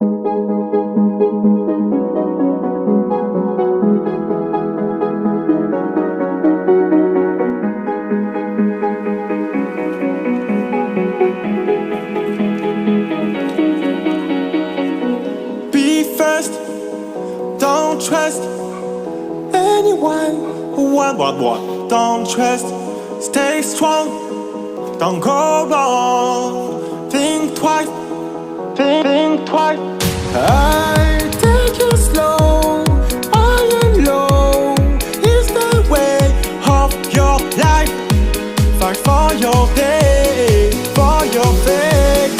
Be first, don't trust anyone. What? Don't trust, stay strong, don't go wrong. Think twice, think twice. I take it slow, high and low is the way of your life. Fight for your day, for your faith,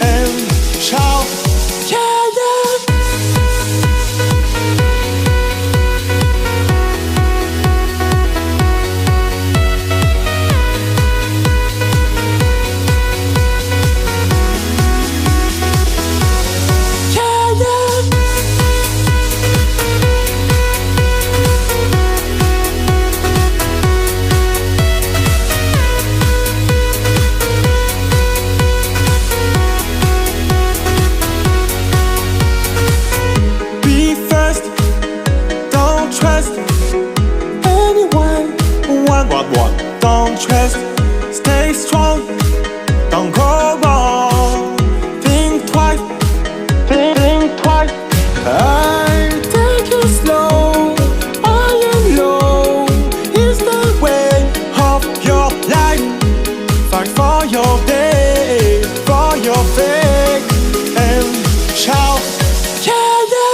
and shout, yeah, yeah. Be first, don't trust anyone. What? Don't trust, stay strong, don't go wrong. Think twice, think twice. I take it slow, high and low is the way of your life. Fight for your day, for your faith, and shout, yeah, yeah.